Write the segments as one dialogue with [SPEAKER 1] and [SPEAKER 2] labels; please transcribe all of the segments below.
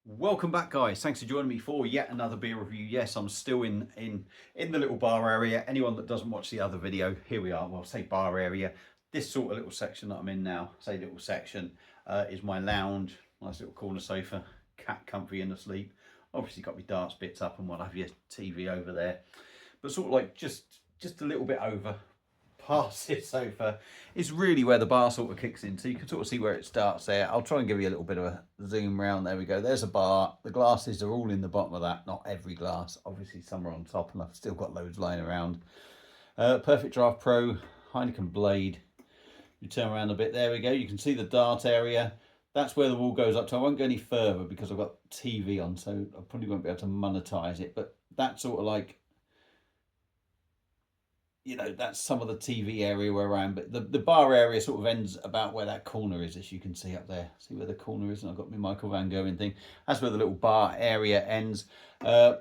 [SPEAKER 1] Welcome back, guys. Thanks for joining me for yet another beer review. Yes, I'm still in the little bar area. Anyone that doesn't watch the other video, here we are. Well, say bar area. This sort of little section that I'm in now, say little section, is my lounge. Nice little corner sofa, cat comfy and asleep. Obviously got my darts bits up and what have you, TV over there. But sort of like just a little bit over past this sofa is really where the bar sort of kicks in. So you can sort of see where it starts there. I'll try and give you a little bit of a zoom round. There we go. There's a bar. The glasses are all in the bottom of that. Not every glass. Obviously some are on top and I've still got loads lying around. Perfect Draft Pro, Heineken Blade. You turn around a bit. There we go. You can see the dart area. That's where the wall goes up to. I won't go any further because I've got TV on, so I probably won't be able to monetize it. But that's sort of like, you know, that's some of the TV area where I am, but the bar area sort of ends about where that corner is, as you can see up there. See where the corner is? And I've got my Michael Van Gogh thing. That's where the little bar area ends. A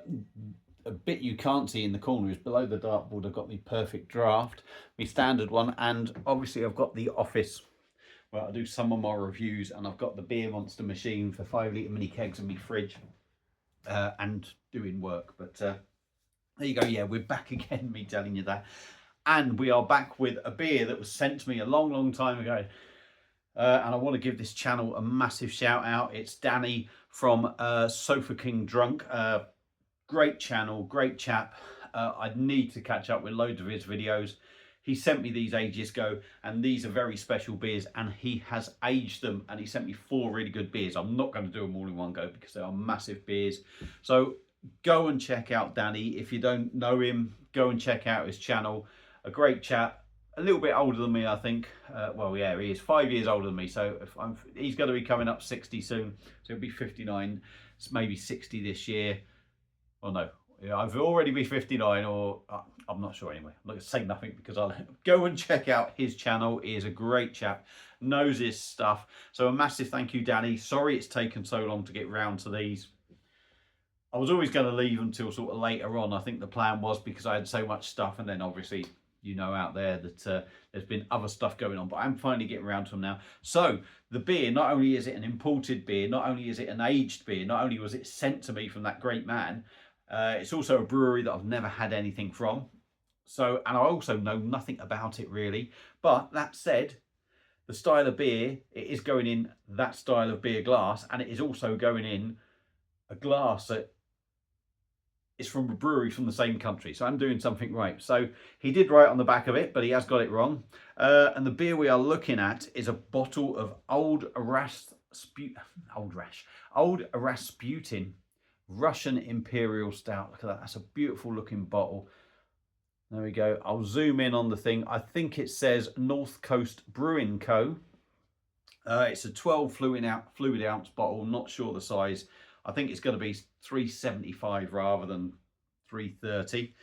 [SPEAKER 1] bit you can't see in the corner is below the dartboard. I've got my Perfect Draft, my standard one, and obviously I've got the office where I do some of my reviews, and I've got the beer monster machine for 5 litre mini kegs in my fridge, and doing work. But there you go. Yeah, we're back again, me telling you that. And we are back with a beer that was sent to me a long time ago. And I want to give this channel a massive shout out. It's Danny from Sofa King Drunk. Great channel, great chap. I need to catch up with loads of his videos. He sent me these ages ago, and these are very special beers, and he has aged them, and he sent me 4 really good beers. I'm not going to do them all in one go because they are massive beers. So go and check out Danny. If you don't know him, go and check out his channel. A great chap, a little bit older than me, I think. Well, yeah, he is 5 years older than me. So he's going to be coming up 60 soon. So he'll be 59. It's maybe 60 this year. Well, no, I've already be 59, or I'm not sure anyway. I'm not going to say nothing because I'll go and check out his channel. He is a great chap, knows his stuff. So a massive thank you, Danny. Sorry it's taken so long to get round to these. I was always going to leave until sort of later on. I think the plan was because I had so much stuff, and then obviously, you know, out there that there's been other stuff going on, but I'm finally getting around to them now. So the beer, not only is it an imported beer, not only is it an aged beer, not only was it sent to me from that great man, it's also a brewery that I've never had anything from. So, and I also know nothing about it really. But that said, the style of beer, it is going in that style of beer glass, and it is also going in a glass that is from a brewery from the same country. So I'm doing something right. So he did right on the back of it, but he has got it wrong. And the beer we are looking at is a bottle of Old Rasputin Russian Imperial Stout. Look at that. That's a beautiful looking bottle. There we go. I'll zoom in on the thing. I think it says North Coast Brewing Co. It's a 12 fluid ounce bottle. Not sure the size. I think it's going to be 375 rather than 330.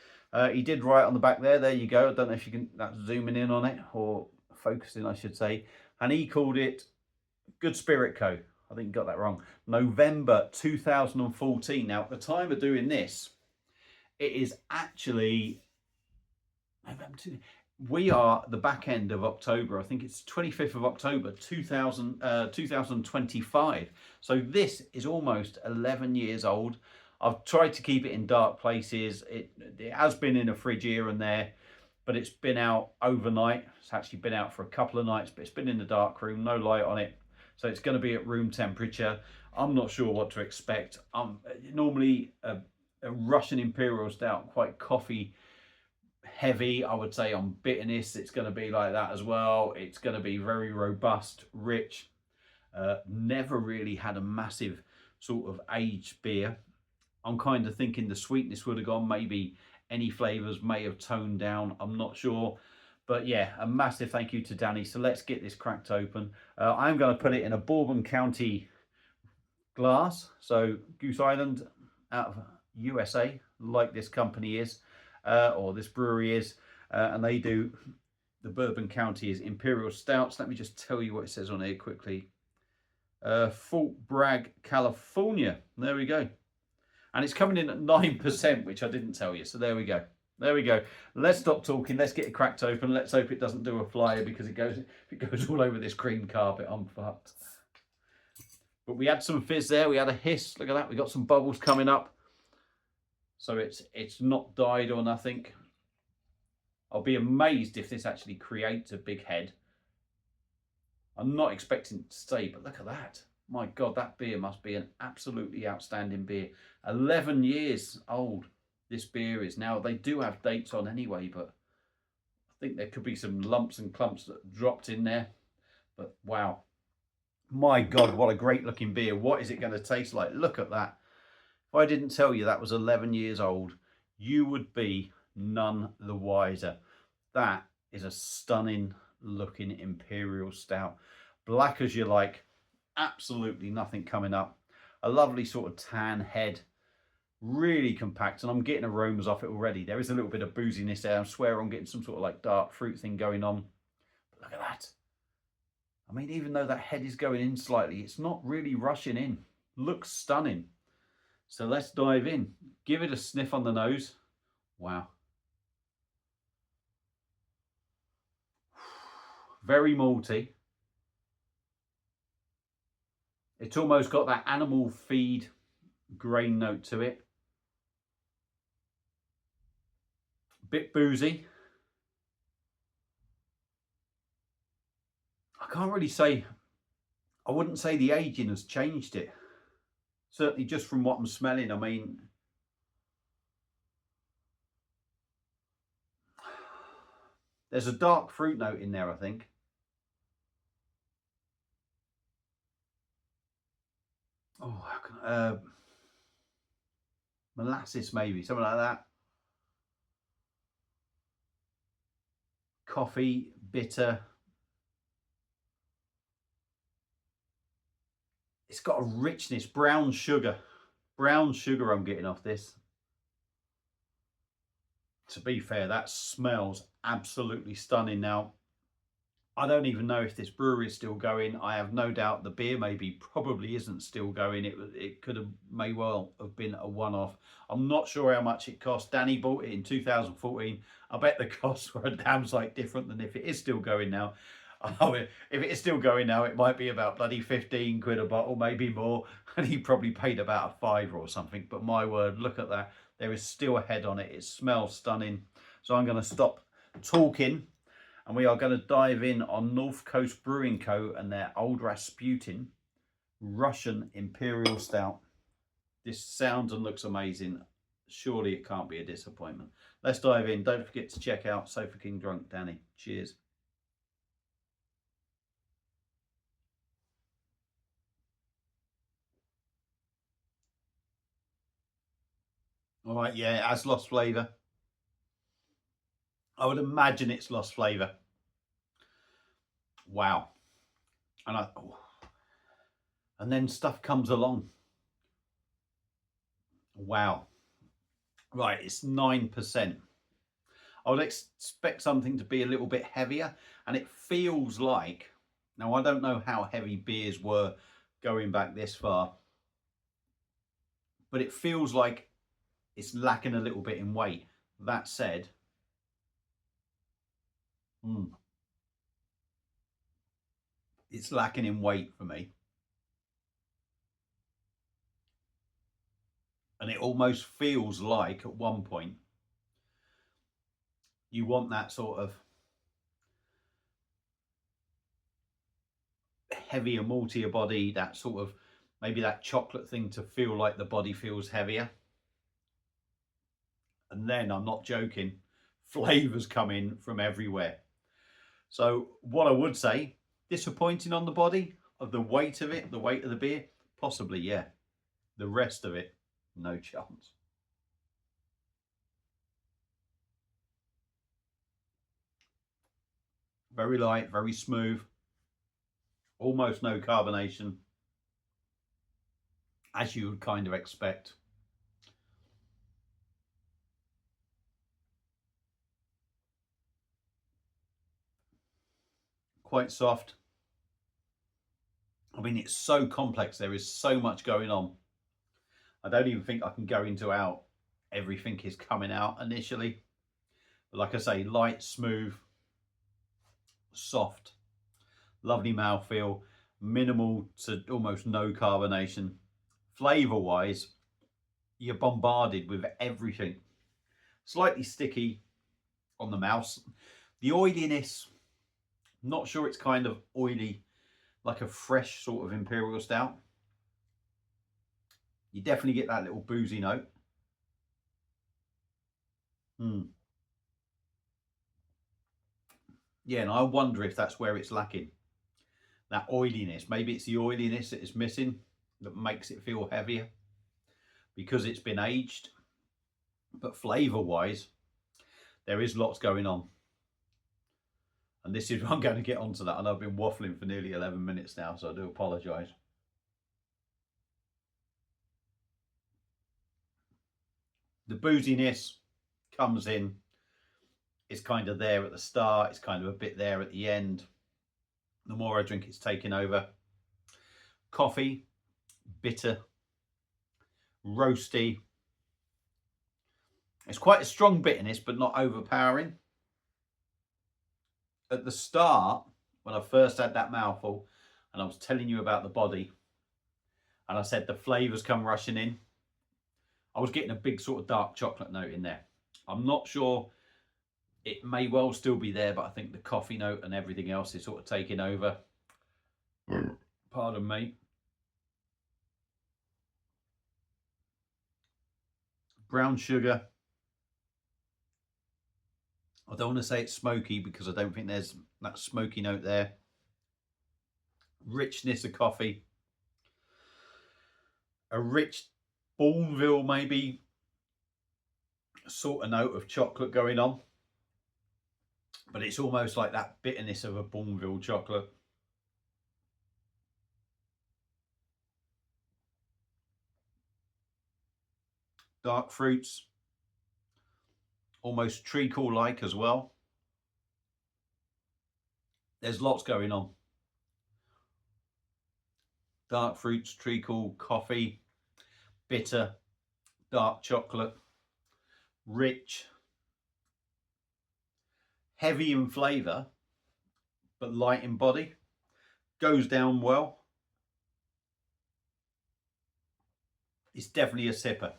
[SPEAKER 1] He did right on the back there. There you go. I don't know if you can, that's zooming in on it, or focusing, I should say. And he called it Good Spirit Co. I think you got that wrong. November 2014. Now, at the time of doing this, it is actually November 2. We are the back end of October. I think it's 25th of October 2025. So this is almost 11 years old. I've tried to keep it in dark places. It has been in a fridge here and there, but it's been out overnight. It's actually been out for a couple of nights, but it's been in the dark room, no light on it. So it's going to be at room temperature. I'm not sure what to expect. Normally a Russian Imperial Stout, quite coffee heavy, I would say, on bitterness. It's going to be like that as well. It's going to be very robust, rich. Never really had a massive sort of aged beer. I'm kind of thinking the sweetness would have gone. Maybe any flavours may have toned down. I'm not sure. But yeah, a massive thank you to Danny. So let's get this cracked open. I'm going to put it in a Bourbon County glass. So Goose Island out of USA, like this company is, or this brewery is. And they do, the Bourbon County is Imperial Stouts. Let me just tell you what it says on here quickly. Fort Bragg, California. There we go. And it's coming in at 9%, which I didn't tell you. So there we go. There we go. Let's stop talking. Let's get it cracked open. Let's hope it doesn't do a flyer, because if it goes all over this cream carpet, I'm fucked. But we had some fizz there. We had a hiss. Look at that. We got some bubbles coming up. So it's not died or nothing. I'll be amazed if this actually creates a big head. I'm not expecting it to stay, but look at that. My God, that beer must be an absolutely outstanding beer. 11 years old this beer is now. They do have dates on anyway, but I think there could be some lumps and clumps that dropped in there. But wow. My God, what a great looking beer. What is it going to taste like? Look at that. If I didn't tell you that was 11 years old, you would be none the wiser. That is a stunning looking imperial stout. Black as you like, absolutely nothing coming up. A lovely sort of tan head, really compact, and I'm getting aromas off it already. There is a little bit of booziness there. I swear I'm getting some sort of like dark fruit thing going on. But look at that. I mean, even though that head is going in slightly, it's not really rushing in. Looks stunning. So let's dive in. Give it a sniff on the nose. Wow. Very malty. It's almost got that animal feed grain note to it. Bit boozy. I can't really say, I wouldn't say the aging has changed it. Certainly just from what I'm smelling, I mean, there's a dark fruit note in there, I think. Oh, molasses maybe, something like that. Coffee, bitter. It's got a richness, brown sugar. Brown sugar I'm getting off this. To be fair, that smells absolutely stunning. Now, I don't even know if this brewery is still going. I have no doubt the beer probably isn't still going. It could have, may well have been a one-off. I'm not sure how much it cost. Danny bought it in 2014. I bet the costs were a damn sight different than if it is still going now. Oh, if it is still going now, it might be about bloody 15 quid a bottle, maybe more. And he probably paid about a £5 or something. But my word, look at that. There is still a head on it. It smells stunning. So I'm going to stop talking. And we are going to dive in on North Coast Brewing Co. and their Old Rasputin Russian Imperial Stout. This sounds and looks amazing. Surely it can't be a disappointment. Let's dive in. Don't forget to check out Sofa King Drunk Danny. Cheers. All right, yeah, it has lost flavour. I would imagine it's lost flavour. Wow. And then stuff comes along. Wow. Right, it's 9%. I would expect something to be a little bit heavier, and it feels like, now I don't know how heavy beers were going back this far, but it feels like it's lacking a little bit in weight. That said, it's lacking in weight for me. And it almost feels like at one point you want that sort of heavier, maltier body, that sort of maybe that chocolate thing to feel like the body feels heavier. And then, I'm not joking, flavours come in from everywhere. So what I would say, disappointing on the body, of the weight of it, the weight of the beer, possibly, yeah. The rest of it, no chance. Very light, very smooth, almost no carbonation, as you would kind of expect. Quite soft. I mean, it's so complex. There is so much going on. I don't even think I can go into how everything is coming out initially. But like I say, light, smooth, soft, lovely mouthfeel. minimal to almost no carbonation. Flavour wise, you're bombarded with everything. Slightly sticky on the mouth. The oiliness, not sure it's kind of oily like a fresh sort of imperial stout. You definitely get that little boozy note. Yeah, and I wonder if that's where it's lacking. That oiliness. Maybe it's the oiliness that is missing that makes it feel heavier because it's been aged. But flavour wise, there is lots going on. And this is, I'm going to get onto that. And I've been waffling for nearly 11 minutes now, so I do apologise. The booziness comes in. It's kind of there at the start. It's kind of a bit there at the end. The more I drink, it's taking over. Coffee, bitter, roasty. It's quite a strong bitterness, but not overpowering. At the start, when I first had that mouthful, and I was telling you about the body, and I said the flavours come rushing in, I was getting a big sort of dark chocolate note in there. I'm not sure, it may well still be there, but I think the coffee note and everything else is sort of taking over. Pardon me. Brown sugar. I don't want to say it's smoky because I don't think there's that smoky note there. Richness of coffee. A rich Bourneville maybe sort of note of chocolate going on. But it's almost like that bitterness of a Bourneville chocolate. Dark fruits. Almost treacle-like as well. There's lots going on. Dark fruits, treacle, coffee, bitter, dark chocolate, rich, heavy in flavour, but light in body. Goes down well. It's definitely a sipper.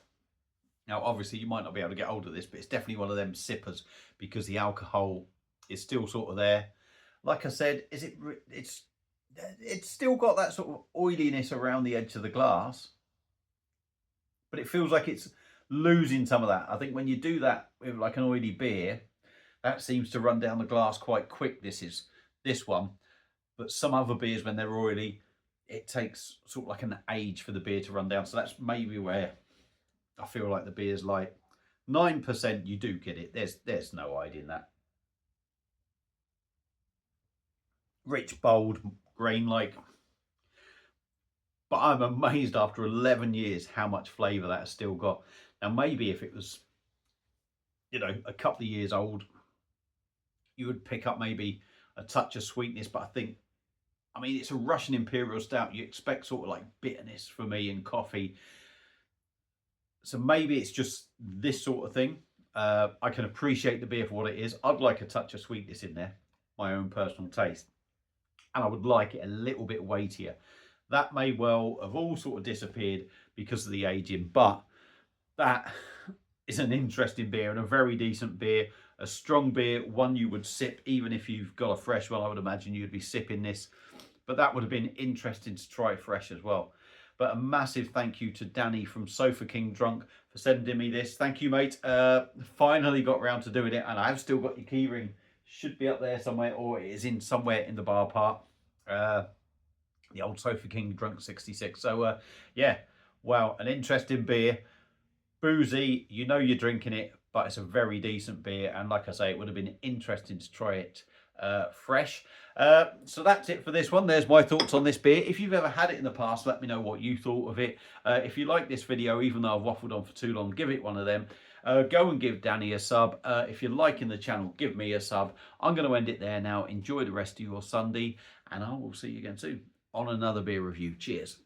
[SPEAKER 1] Now, obviously, you might not be able to get hold of this, but it's definitely one of them sippers because the alcohol is still sort of there. Like I said, it's still got that sort of oiliness around the edge of the glass, but it feels like it's losing some of that. I think when you do that with like an oily beer, that seems to run down the glass quite quick. This one, but some other beers, when they're oily, it takes sort of like an age for the beer to run down. So that's maybe where I feel like the beer's like 9%. You do get it. There's no hiding that. Rich, bold, grain-like. But I'm amazed after 11 years how much flavour that has still got. Now, maybe if it was, you know, a couple of years old, you would pick up maybe a touch of sweetness. But I mean, it's a Russian Imperial Stout. You expect sort of like bitterness for me in coffee. So maybe it's just this sort of thing. I can appreciate the beer for what it is. I'd like a touch of sweetness in there, my own personal taste. And I would like it a little bit weightier. That may well have all sort of disappeared because of the aging, but that is an interesting beer and a very decent beer. A strong beer, one you would sip even if you've got a fresh one. I would imagine you'd be sipping this, but that would have been interesting to try fresh as well. But a massive thank you to Danny from Sofa King Drunk for sending me this. Thank you, mate. Finally got round to doing it, and I've still got your keyring. Should be up there somewhere, or it is in somewhere in the bar part. The old Sofa King Drunk 66. So, yeah, wow, an interesting beer. Boozy, you know you're drinking it, but it's a very decent beer. And like I say, it would have been interesting to try it fresh. So that's it for this one. There's my thoughts on this beer. If you've ever had it in the past, let me know what you thought of it. If you like this video, even though I've waffled on for too long, give it one of them. Go and give Danny a sub. If you're liking the channel, give me a sub. I'm going to end it there now. Enjoy the rest of your Sunday, and I will see you again soon on another beer review. Cheers.